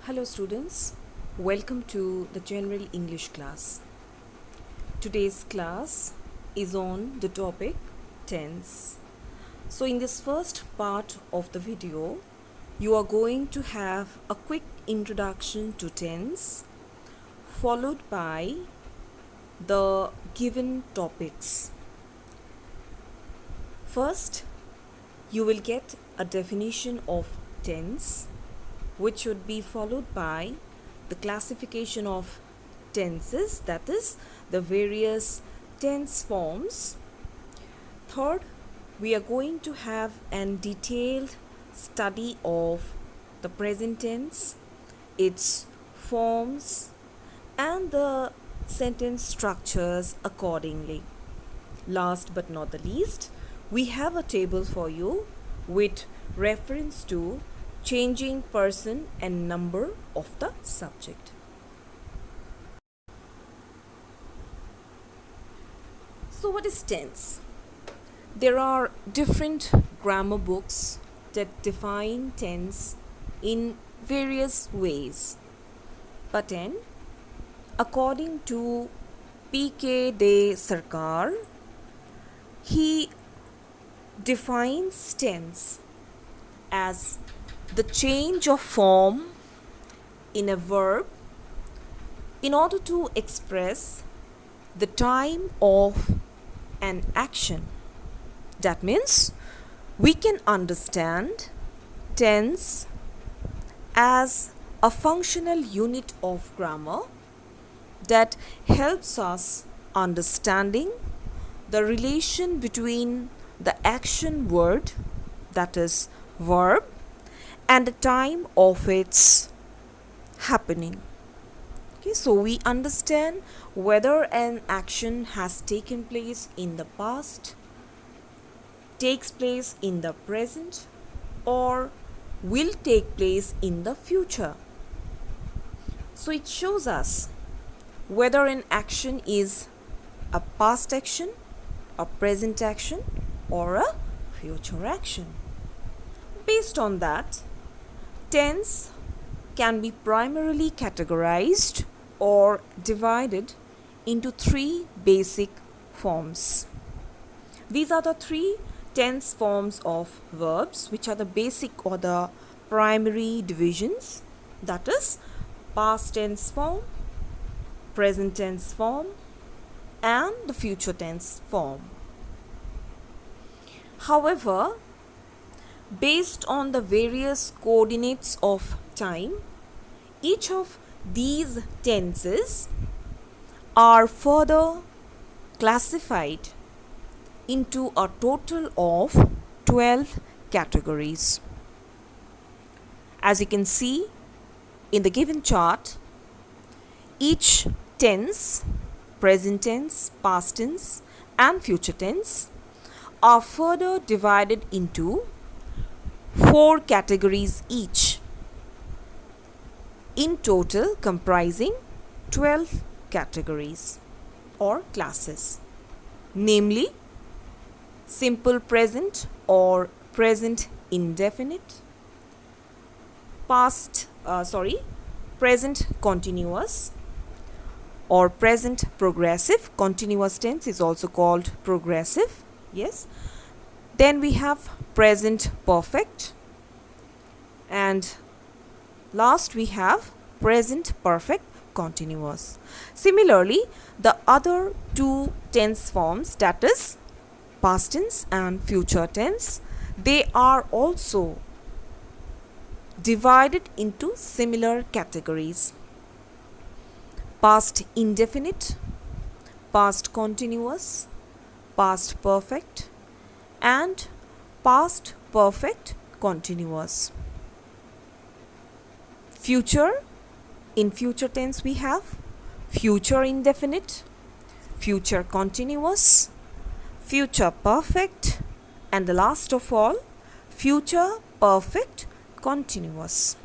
Hello students, welcome to the General English class. Today's class is on the topic tense. So in this first part of the video, you are going to have a quick introduction to tense followed by the given topics. First, you will get a definition of tense, which would be followed by the classification of tenses, that is, the various tense forms. Third, we are going to have an detailed study of the present tense, its forms, and the sentence structures accordingly. Last but not the least, we have a table for you with reference to changing person and number of the subject. So what is tense? There are different grammar books that define tense in various ways. But then, according to P.K. de Sarkar, he defines tense as the change of form in a verb in order to express the time of an action. That means we can understand tense as a functional unit of grammar that helps us understanding the relation between the action word, that is verb, and the time of its happening. Okay, so we understand whether an action has taken place in the past, takes place in the present, or will take place in the future. So it shows us whether an action is a past action, a present action, or a future action. Based on that, tense can be primarily categorized or divided into three basic forms. These are the three tense forms of verbs, which are the basic or the primary divisions, that is past tense form, present tense form, and the future tense form. However, based on the various coordinates of time, each of these tenses are further classified into a total of 12 categories. As you can see in the given chart, each tense, present tense, past tense, and future tense, are further divided into 4 categories each, in total comprising 12 categories or classes, namely simple present or present indefinite, present continuous or present progressive. Continuous tense is also called progressive. Yes. Then we have present perfect, and last we have present perfect continuous. Similarly, the other two tense forms, that is past tense and future tense, they are also divided into similar categories: past indefinite, past continuous, past perfect, and past perfect continuous. Future, in future tense we have future indefinite, future continuous, future perfect, and the last of all, future perfect continuous.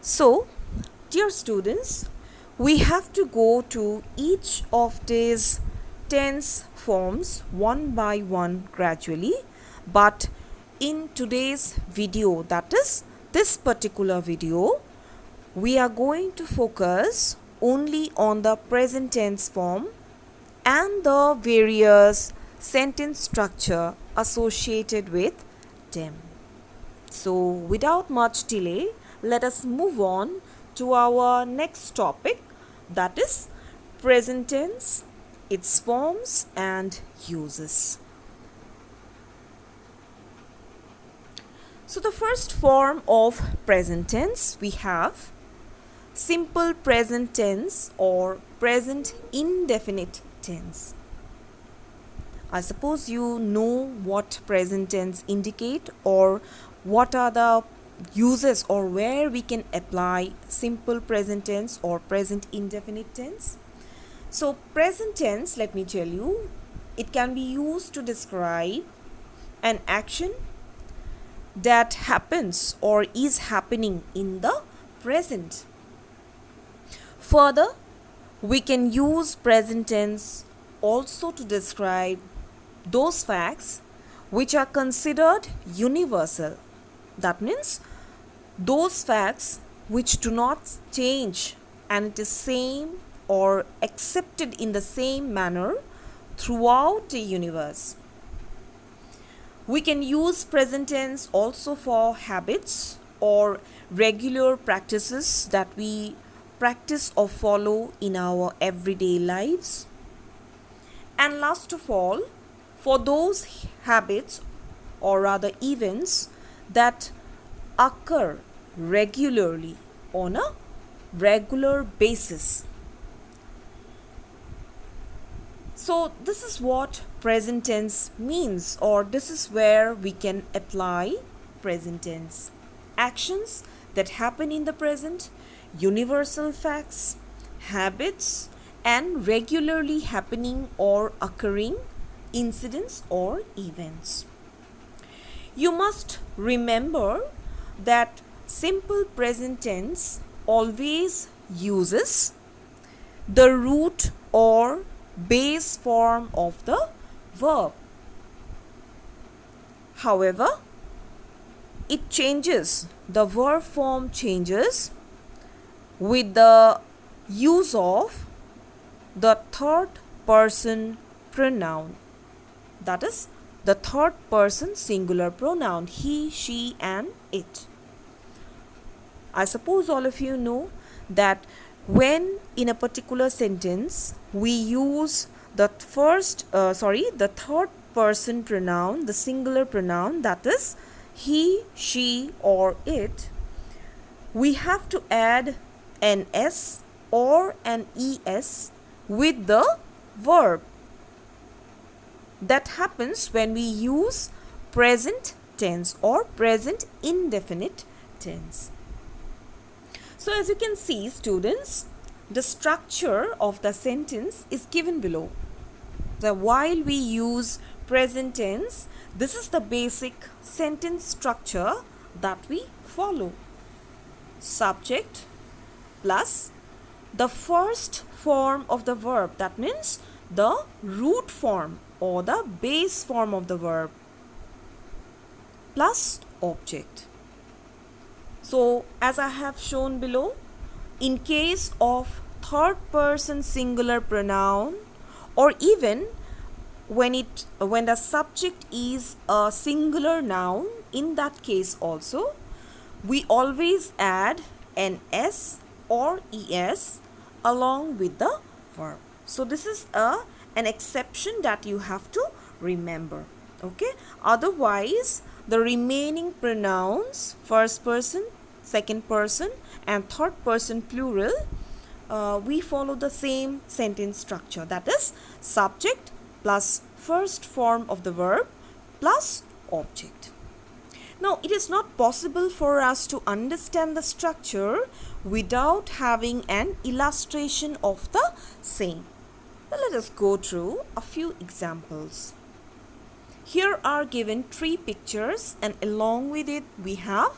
So, dear students, we have to go to each of these tense forms one by one gradually, but in today's video, that is this particular video, we are going to focus only on the present tense form and the various sentence structure associated with them. So without much delay, let us move on to our next topic, that is present tense, its forms and uses. So the first form of present tense we have simple present tense or present indefinite tense. I suppose you know what present tense indicate or what are the uses or where we can apply simple present tense or present indefinite tense. So present tense, let me tell you, it can be used to describe an action that happens or is happening in the present. Further, we can use present tense also to describe those facts which are considered universal. That means those facts which do not change and it is same or accepted in the same manner throughout the universe. We can use present tense also for habits or regular practices that we practice or follow in our everyday lives. And last of all, for those habits or rather events that occur regularly on a regular basis. So this is what present tense means, or this is where we can apply present tense. Actions that happen in the present, universal facts, habits, and regularly happening or occurring incidents or events. You must remember that simple present tense always uses the root or base form of the verb. However, it changes, the verb form changes with the use of the third person pronoun. That is the third person singular pronoun, he, she, and it. I suppose all of you know that when in a particular sentence we use the third person pronoun, the singular pronoun, that is he, she, or it, we have to add an s or an es with the verb. That happens when we use present tense or present indefinite tense. So as you can see, students, the structure of the sentence is given below. So while we use present tense, this is the basic sentence structure that we follow. Subject plus the first form of the verb, that means the root form or the base form of the verb, plus object. So as I have shown below, in case of third person singular pronoun, or even when the subject is a singular noun, in that case also we always add an s or es along with the verb. So this is an exception that you have to remember. Okay, otherwise the remaining pronouns, first person, second person, and third person plural, we follow the same sentence structure, that is subject plus first form of the verb plus object. Now, it is not possible for us to understand the structure without having an illustration of the same. Now, let us go through a few examples. Here are given 3 pictures, and along with it we have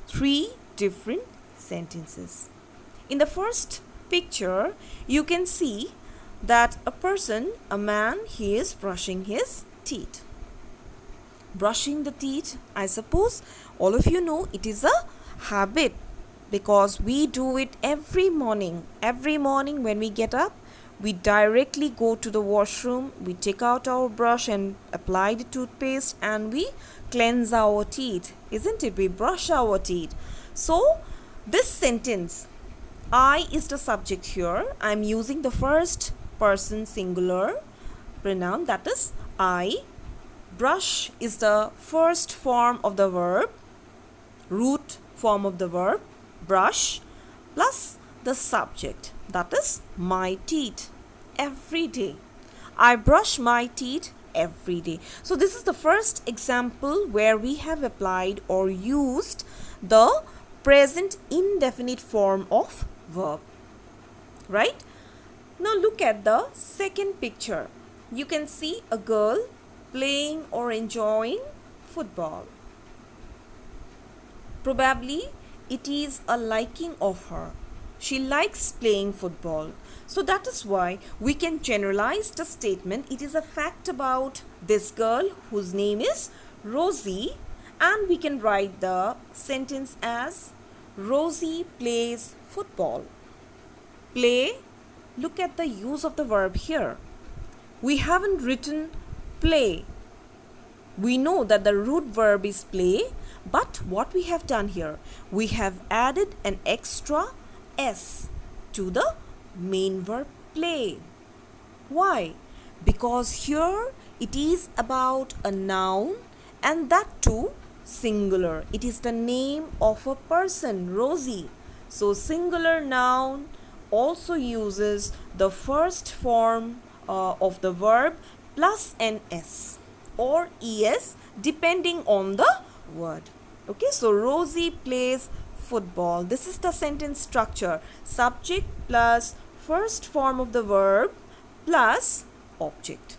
3 different sentences. In the first picture, you can see that a person, a man, he is brushing his teeth. Brushing the teeth, I suppose all of you know, it is a habit because we do it every morning. Every morning when we get up, we directly go to the washroom, we take out our brush and apply the toothpaste, and we cleanse our teeth, isn't it? We brush our teeth. So this sentence, I is the subject here. I am using the first person singular pronoun, that is I. Brush is the first form of the verb, root form of the verb, brush, plus the subject, that is my teeth. Every day. I brush my teeth every day. So this is the first example where we have applied or used the present indefinite form of verb. Right? Now look at the second picture. You can see a girl playing or enjoying football. Probably it is a liking of her. She likes playing football. So that is why we can generalize the statement. It is a fact about this girl whose name is Rosie, and we can write the sentence as Rosie plays football. Play, look at the use of the verb here. We haven't written play. We know that the root verb is play, but what we have done here, we have added an extra S to the main verb play. Why? Because here it is about a noun, and that too singular. It is the name of a person, Rosie. So singular noun also uses the first form of the verb plus an S or es depending on the word. Okay, so Rosie plays football. This is the sentence structure. Subject plus first form of the verb plus object.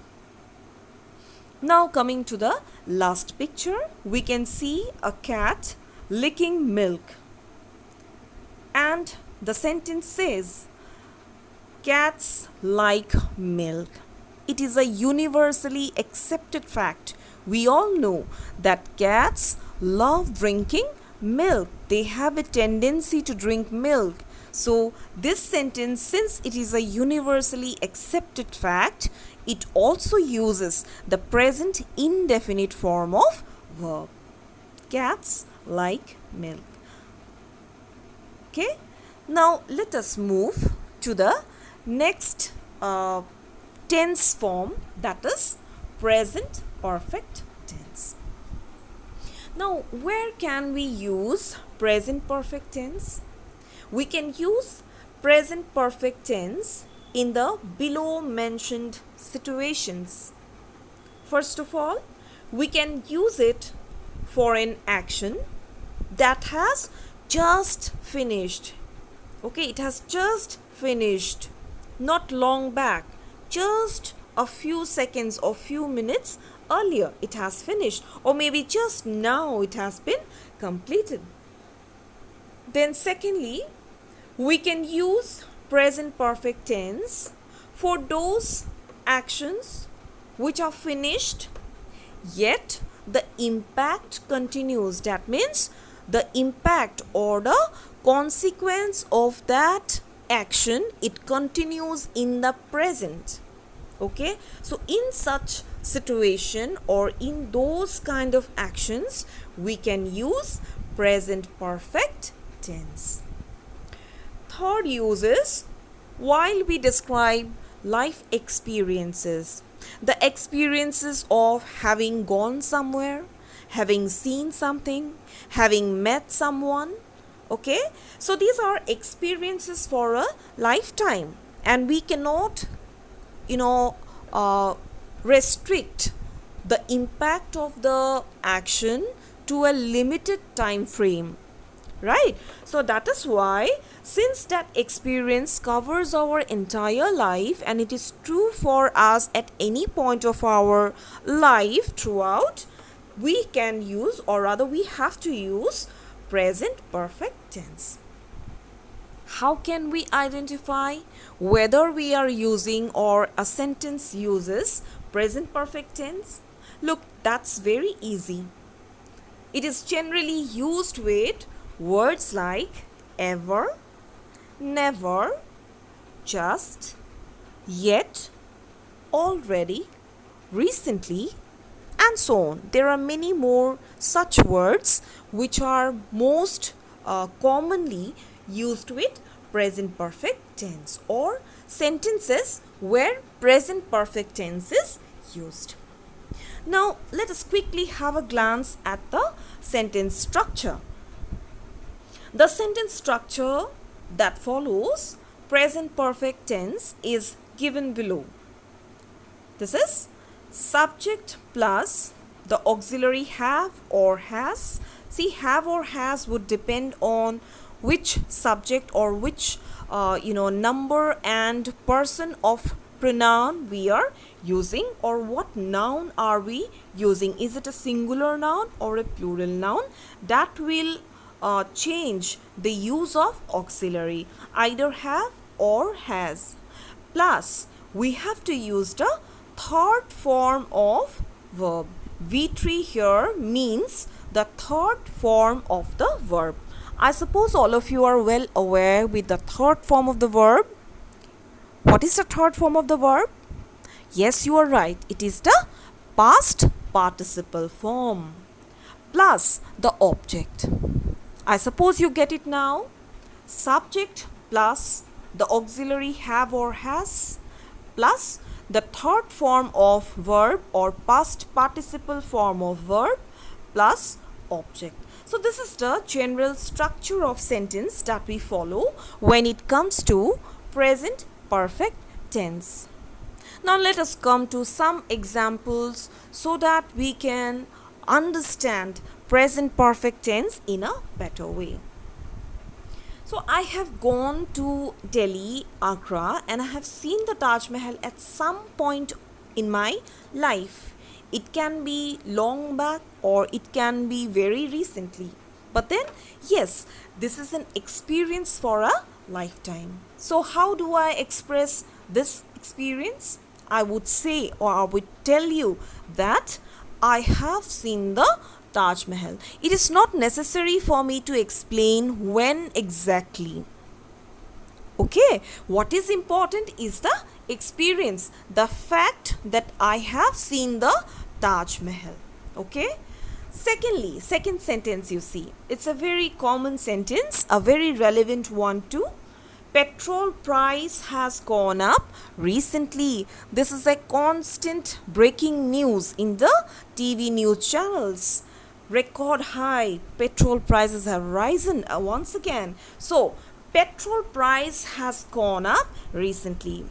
Now coming to the last picture, we can see a cat licking milk. And the sentence says, cats like milk. It is a universally accepted fact. We all know that cats love drinking milk. They have a tendency to drink milk. So this sentence, since it is a universally accepted fact, it also uses the present indefinite form of verb. Cats like milk. Okay. Now let us move to the next tense form, that is present perfect tense. Now where can we use present perfect tense? We can use present perfect tense in the below mentioned situations. First of all, we can use it for an action that has just finished. Okay, it has just finished, not long back, just a few seconds or few minutes earlier it has finished, or maybe just now it has been completed. Then secondly, we can use present perfect tense for those actions which are finished yet the impact continues. That means the impact or the consequence of that action, it continues in the present. Okay, so in such situation or in those kind of actions, we can use present perfect tense. Third use is while we describe life experiences, the experiences of having gone somewhere, having seen something, having met someone. Okay, so these are experiences for a lifetime, and we cannot restrict the impact of the action to a limited time frame, right? So that is why, since that experience covers our entire life and it is true for us at any point of our life throughout, we can use, or rather we have to use, present perfect tense. How can we identify whether we are using or a sentence uses present perfect tense? Look, that's very easy. It is generally used with words like ever, never, just, yet, already, recently, and so on. There are many more such words which are most commonly used with present perfect tense, or sentences where present perfect tense is used. Now, let us quickly have a glance at the sentence structure. The sentence structure that follows present perfect tense is given below. This is subject plus the auxiliary have or has. See, have or has would depend on which subject or which number and person of pronoun we are using, or what noun are we using. Is it a singular noun or a plural noun? That will change the use of auxiliary, either have or has. Plus, we have to use the third form of verb. V3 here means the third form of the verb. I suppose all of you are well aware with the third form of the verb. What is the third form of the verb? Yes, you are right. It is the past participle form plus the object. I suppose you get it now. Subject plus the auxiliary have or has plus the third form of verb or past participle form of verb plus object. So this is the general structure of sentence that we follow when it comes to present perfect tense. Now let us come to some examples so that we can understand present perfect tense in a better way. So I have gone to Delhi, Agra, and I have seen the Taj Mahal at some point in my life. It can be long back or it can be very recently. But then, yes, this is an experience for a lifetime. So how do I express this experience? I would say, or I would tell you that I have seen the Taj Mahal. It is not necessary for me to explain when exactly. Okay, what is important is the experience, the fact that I have seen the Taj Mahal. Okay. Secondly, second sentence you see, it's a very common sentence, a very relevant one too. Petrol price has gone up recently. This is a constant breaking news in the TV news channels. Record high petrol prices have risen once again. So, petrol price has gone up recently.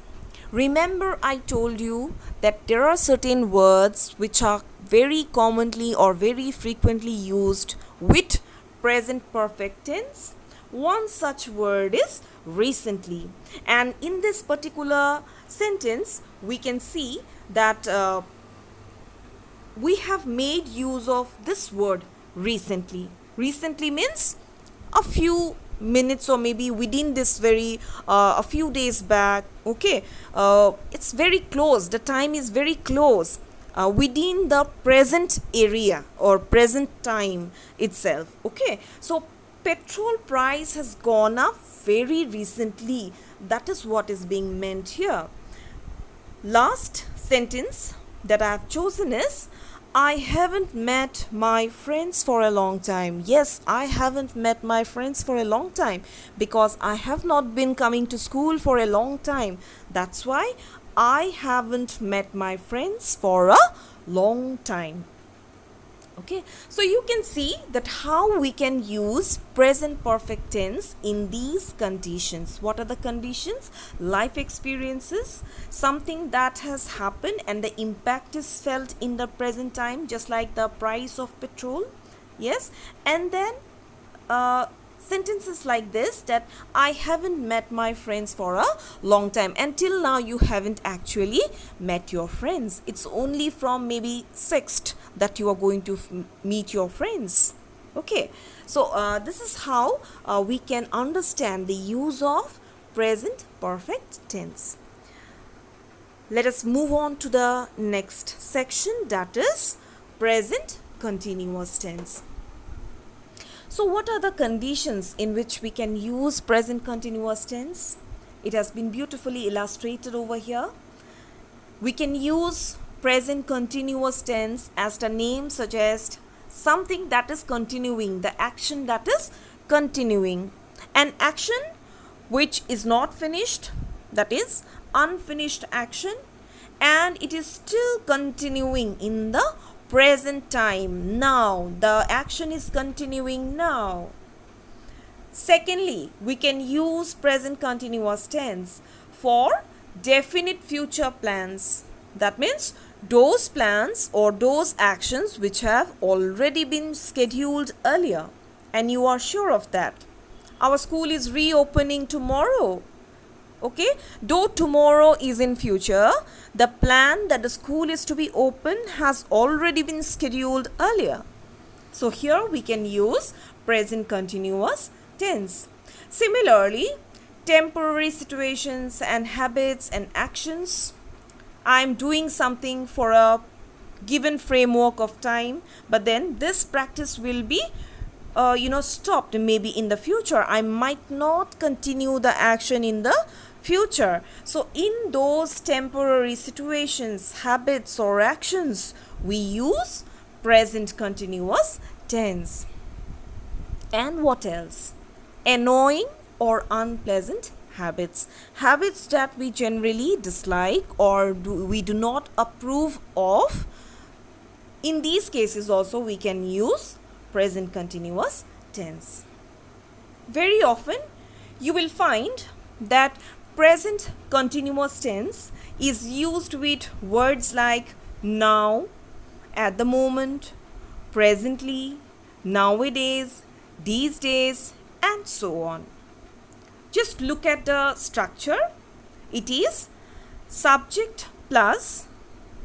Remember, I told you that there are certain words which are very commonly or very frequently used with present perfect tense. One such word is recently, and in this particular sentence we can see that we have made use of this word recently. Recently means a few minutes or maybe within this very a few days back. Okay, it's very close, the time is very close, within the present area or present time itself. Okay, so petrol price has gone up very recently. That is what is being meant here. Last sentence that I have chosen is, I haven't met my friends for a long time. Yes, I haven't met my friends for a long time because I have not been coming to school for a long time. That's why I haven't met my friends for a long time. Okay, so you can see that how we can use present perfect tense in these conditions. What are the conditions? Life experiences, something that has happened and the impact is felt in the present time, just like the price of petrol. Yes, and then sentences like this, that I haven't met my friends for a long time. Until now you haven't actually met your friends. It's only from maybe 6th that you are going to meet your friends. Okay, so this is how we can understand the use of present perfect tense. Let us move on to the next section, that is present continuous tense. So what are the conditions in which we can use present continuous tense? It has been beautifully illustrated over here. We can use present continuous tense as the name suggests something that is continuing, the action that is continuing. An action which is not finished, that is unfinished action, and it is still continuing in the present time. Now, the action is continuing now. Secondly, we can use present continuous tense for definite future plans. That means those plans or those actions which have already been scheduled earlier, and you are sure of that. Our school is reopening tomorrow. Okay, though tomorrow is in future, the plan that the school is to be open has already been scheduled earlier. So here we can use present continuous tense. Similarly, temporary situations and habits and actions. I am doing something for a given framework of time, but then this practice will be stopped maybe in the future. I might not continue the action in the future. So in those temporary situations, habits or actions, we use present continuous tense. And what else? Annoying or unpleasant habits. Habits that we generally dislike or we do not approve of. In these cases also we can use present continuous tense. Very often you will find that present continuous tense is used with words like now, at the moment, presently, nowadays, these days, and so on. Just look at the structure. It is subject plus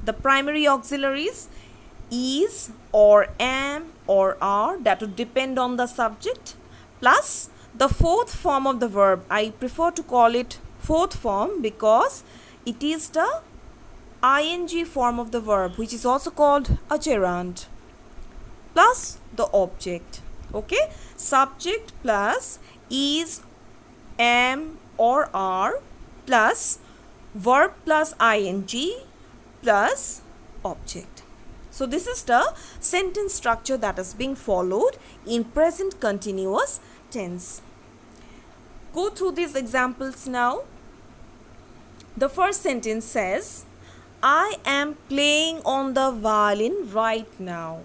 the primary auxiliaries is or am or are, that would depend on the subject, plus the fourth form of the verb. I prefer to call it fourth form because it is the ing form of the verb, which is also called a gerund, plus the object. Okay, subject plus is, am or are, plus verb plus ing plus object. So this is the sentence structure that is being followed in present continuous tense. Go through these examples now. The first sentence says, I am playing on the violin right now.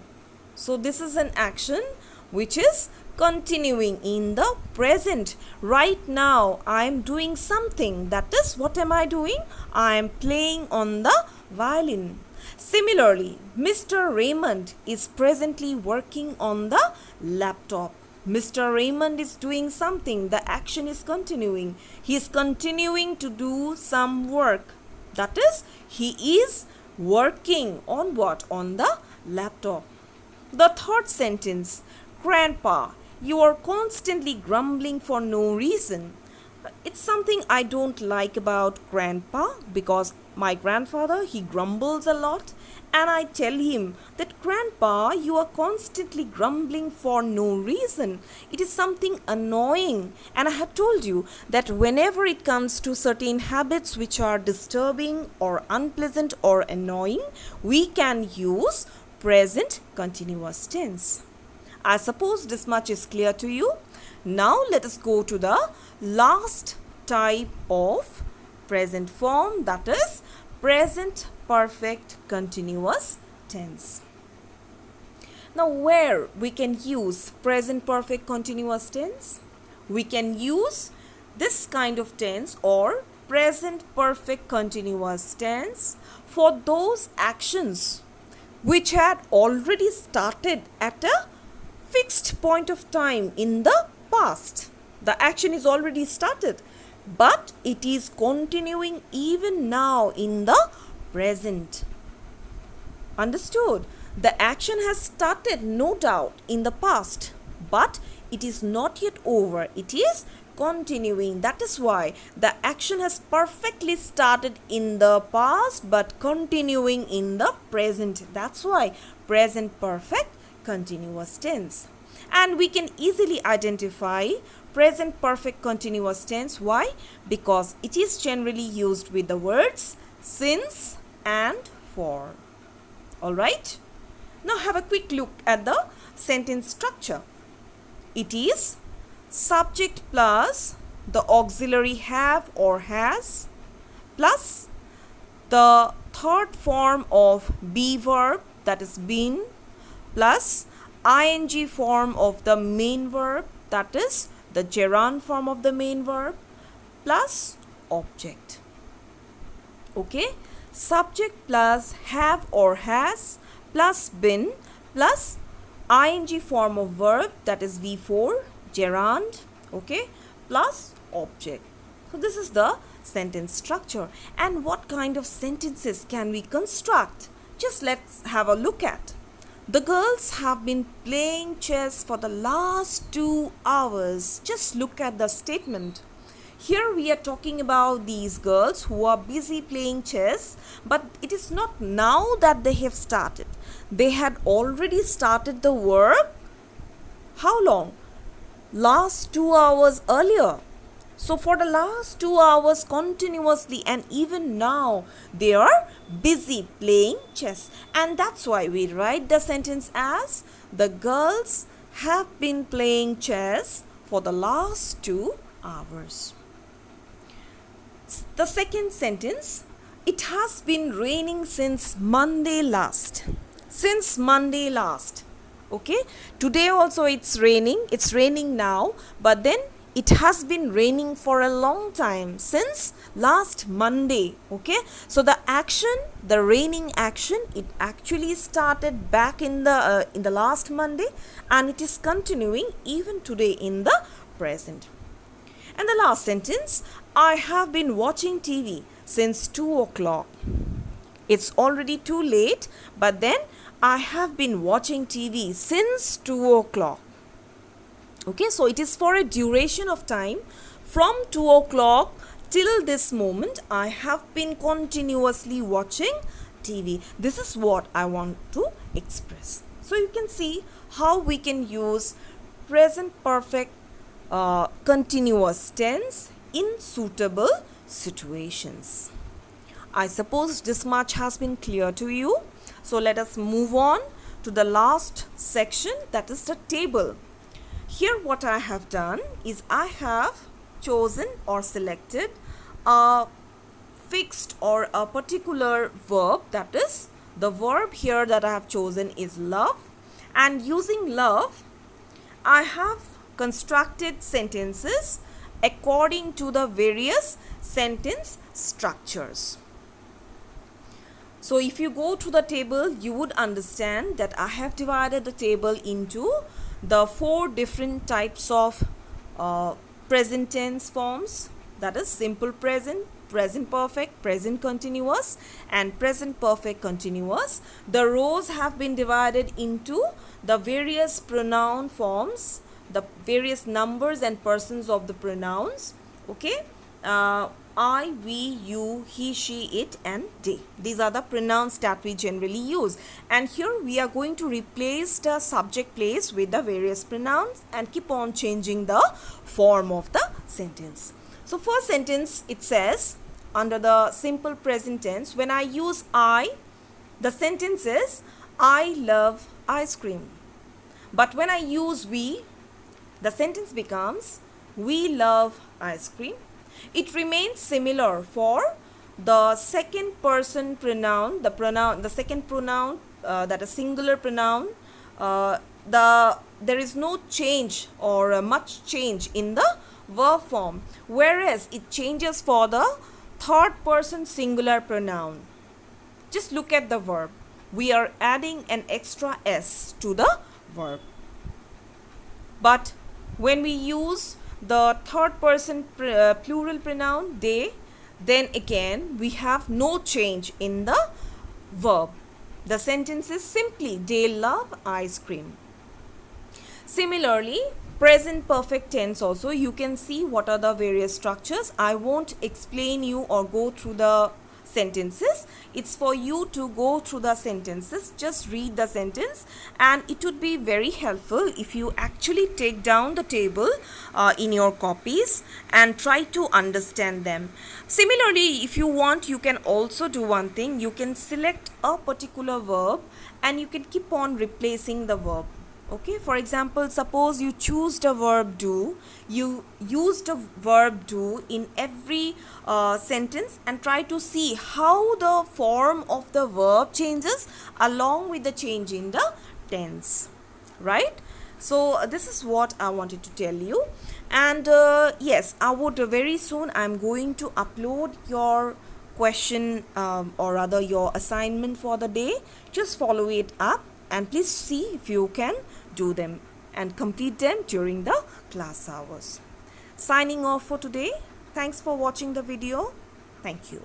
So this is an action which is continuing in the present. Right now I am doing something. That is, what am I doing? I am playing on the violin. Similarly, Mr. Raymond is presently working on the laptop. Mr. Raymond is doing something. The action is continuing. He is continuing to do some work. That is, he is working on what? On the laptop. The third sentence, Grandpa, you are constantly grumbling for no reason. It's something I don't like about Grandpa because my grandfather, he grumbles a lot, and I tell him that, Grandpa, you are constantly grumbling for no reason. It is something annoying. And I have told you that whenever it comes to certain habits which are disturbing or unpleasant or annoying, we can use present continuous tense. I suppose this much is clear to you. Now let us go to the last type of present form, that is present perfect continuous tense. Now where we can use present perfect continuous tense? We can use this kind of tense or present perfect continuous tense for those actions which had already started at a fixed point of time in the past. The action is already started, but it is continuing even now in the present. Understood? The action has started, no doubt, in the past, but it is not yet over. It is continuing. That is why the action has perfectly started in the past but continuing in the present. That's why present perfect continuous tense. And we can easily identify present perfect continuous tense. Why? Because it is generally used with the words since and for. Alright? Now have a quick look at the sentence structure. It is subject plus the auxiliary have or has plus the third form of be verb, that is been, plus ing form of the main verb, that is the gerund form of the main verb, plus object. Okay, subject plus have or has plus been plus ing form of verb, that is V4, gerund, okay, plus object. So this is the sentence structure. And what kind of sentences can we construct? Just let's have a look at. The girls have been playing chess for the last 2 hours. Just look at the statement. Here we are talking about these girls who are busy playing chess, but it is not now that they have started. They had already started the work. How long? Last 2 hours earlier. So for the last 2 hours continuously, and even now they are busy playing chess. And that's why we write the sentence as the girls have been playing chess for the last 2 hours. The second sentence, it has been raining since Monday last. Since Monday last. Okay, today also it's raining now, but then it has been raining for a long time, since last Monday. Okay, so the action, the raining action, it actually started back in the last Monday, and it is continuing even today in the present. And the last sentence, I have been watching TV since 2 o'clock. It's already too late, but then I have been watching TV since 2 o'clock. Okay, so it is for a duration of time from 2 o'clock till this moment. I have been continuously watching TV. This is what I want to express. So you can see how we can use present perfect continuous tense in suitable situations. I suppose this much has been clear to you. So let us move on to the last section, that is the table. Here what I have done is I have chosen or selected a fixed or a particular verb, that is the verb here that I have chosen is love, and using love I have constructed sentences according to the various sentence structures. So if you go to the table, you would understand that I have divided the table into the 4 different types of present tense forms, that is simple present, present perfect, present continuous, and present perfect continuous. The rows have been divided into the various pronoun forms, the various numbers and persons of the pronouns. Okay, I, we, you, he, she, it, and they. These are the pronouns that we generally use. And here we are going to replace the subject place with the various pronouns and keep on changing the form of the sentence. So first sentence, it says under the simple present tense, when I use I, the sentence is I love ice cream. But when I use we, the sentence becomes we love ice cream. It remains similar for the second person pronoun, the second pronoun, that is singular pronoun. There is no change or much change in the verb form, whereas it changes for the third person singular pronoun. Just look at the verb. We are adding an extra s to the verb. But when we use the third person plural pronoun they, then again we have no change in the verb. The sentence is simply they love ice cream. Similarly, present perfect tense also, you can see what are the various structures. I won't explain you or go through the sentences. It's for you to go through the sentences, just read the sentence, and it would be very helpful if you actually take down the table in your copies and try to understand them. Similarly, if you want, you can also do one thing. You can select a particular verb and you can keep on replacing the verb. Okay, for example, suppose you choose the verb do, you use the verb do in every sentence and try to see how the form of the verb changes along with the change in the tense, right? So this is what I wanted to tell you. And yes, I would very soon, I'm going to upload your question or rather your assignment for the day. Just follow it up and please see if you can do them and complete them during the class hours. Signing off for today. Thanks for watching the video. Thank you.